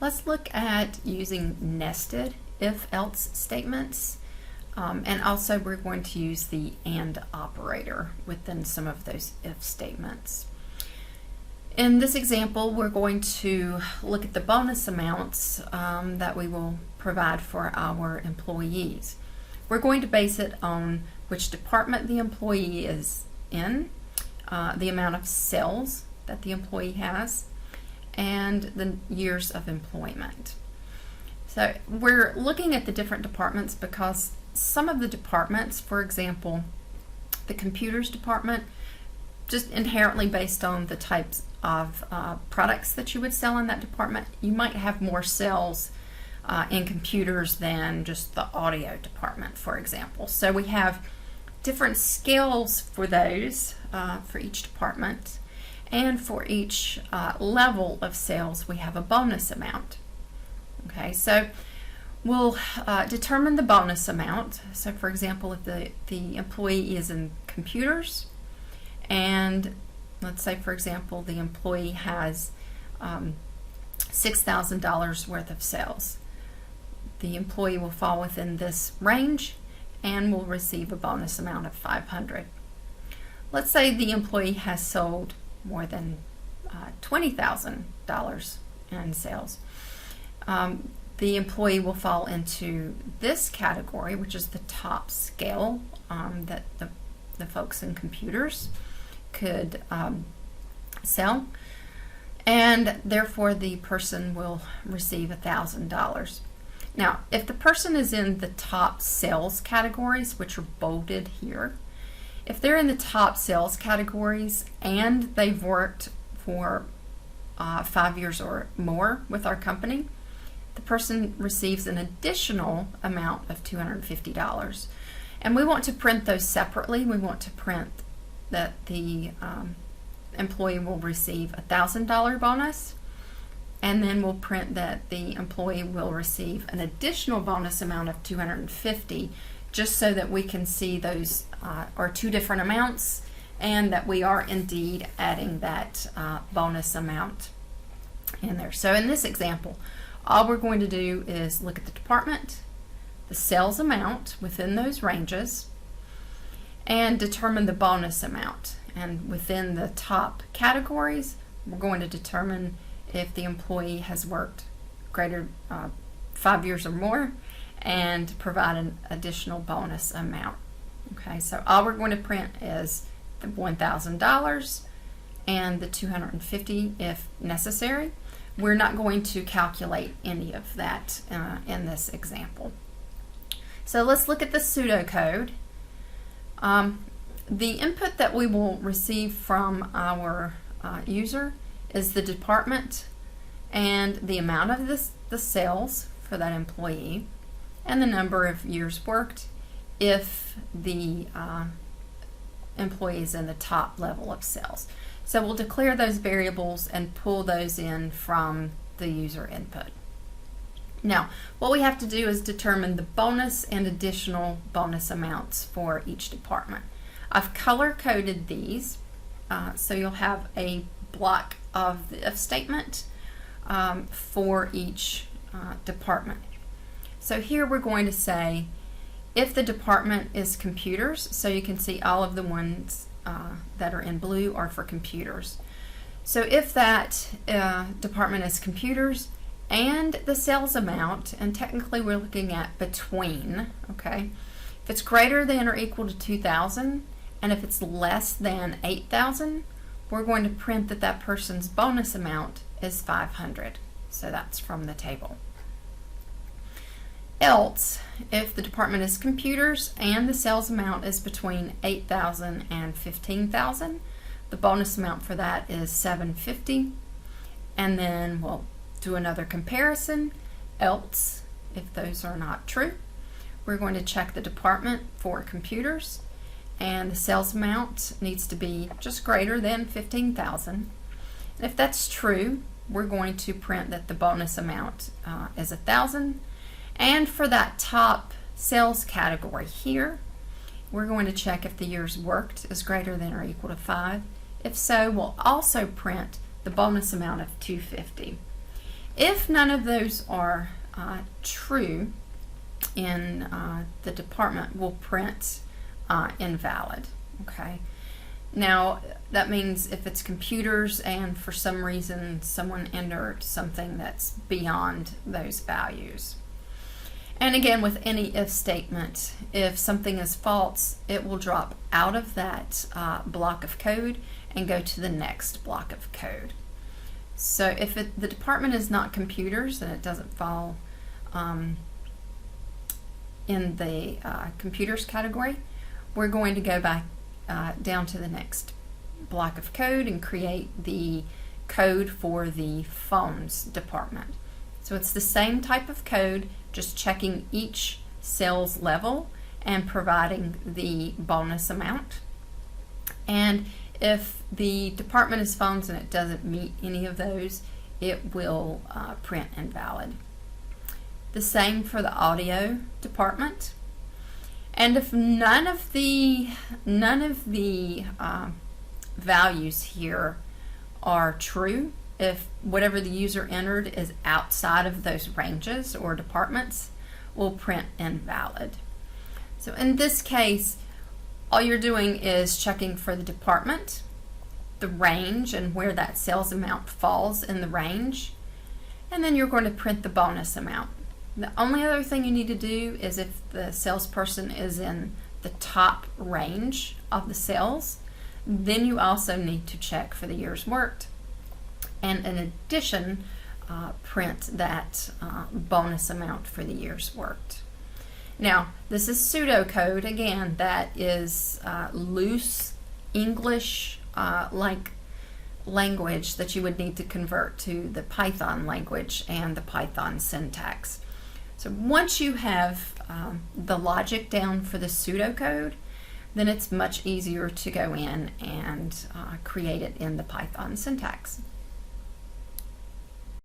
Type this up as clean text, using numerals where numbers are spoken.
Let's look at using nested if-else statements, and also we're going to use the AND operator within some of those if statements. In this example, we're going to look at the bonus amounts that we will provide for our employees. We're going to base it on which department the employee is in, the amount of sales that the employee has, and the years of employment. So we're looking at the different departments because some of the departments, for example, the computers department, just inherently based on the types of products that you would sell in that department, you might have more sales in computers than just the audio department, for example. So we have different scales for those for each department, and for each level of sales we have a bonus amount. Okay, so we'll determine the bonus amount. So for example, if the employee is in computers, and let's say for example the employee has $6,000 worth of sales, the employee will fall within this range and will receive a bonus amount of $500. Let's say the employee has sold more than $20,000 in sales. The employee will fall into this category, which is the top scale that the folks in computers could sell, and therefore the person will receive $1,000. Now, if the person is in the top sales categories, which are bolded here, if they're in the top sales categories and they've worked for 5 years or more with our company, the person receives an additional amount of $250. And we want to print those separately. We want to print that the employee will receive a $1,000 bonus, and then we'll print that the employee will receive an additional bonus amount of $250, just so that we can see those are two different amounts and that we are indeed adding that bonus amount in there. So in this example, all we're going to do is look at the department, the sales amount within those ranges, and determine the bonus amount. And within the top categories, we're going to determine if the employee has worked greater 5 years or more, and provide an additional bonus amount. Okay, so all we're going to print is the $1,000 and the $250 if necessary. We're not going to calculate any of that in this example. So let's look at the pseudocode. The input that we will receive from our user is the department and the amount of the sales for that employee, and the number of years worked if the employee is in the top level of sales. So we'll declare those variables and pull those in from the user input. Now, what we have to do is determine the bonus and additional bonus amounts for each department. I've color-coded these, so you'll have a block of the if statement for each department. So here we're going to say if the department is computers, so you can see all of the ones that are in blue are for computers. So if that department is computers and the sales amount, and technically we're looking at between, okay, if it's greater than or equal to 2,000 and if it's less than 8,000, we're going to print that that person's bonus amount is 500. So that's from the table. Else, if the department is computers and the sales amount is between 8,000 and 15,000, the bonus amount for that is 750. And then we'll do another comparison. Else, if those are not true, we're going to check the department for computers, and the sales amount needs to be just greater than 15,000. If that's true, we're going to print that the bonus amount is 1,000. And for that top sales category here, we're going to check if the years worked is greater than or equal to 5. If so, we'll also print the bonus amount of 250. If none of those are true, in the department will print invalid. Okay. Now that means if it's computers and for some reason someone entered something that's beyond those values. And again, with any if statement, if something is false, it will drop out of that block of code and go to the next block of code. So if the department is not computers, then it doesn't fall in the computers category. We're going to go back down to the next block of code and create the code for the phones department. So it's the same type of code, just checking each sales level and providing the bonus amount. And if the department is phones and it doesn't meet any of those, it will print invalid. The same for the audio department. And if none of the values here are true, if whatever the user entered is outside of those ranges or departments, we'll print invalid. So in this case, all you're doing is checking for the department, the range, and where that sales amount falls in the range, and then you're going to print the bonus amount. The only other thing you need to do is if the salesperson is in the top range of the sales, then you also need to check for the years worked, and in addition print that bonus amount for the years worked. Now this is pseudocode. Again, that is loose English like language that you would need to convert to the Python language and the Python syntax. So once you have the logic down for the pseudocode, then it's much easier to go in and create it in the Python syntax.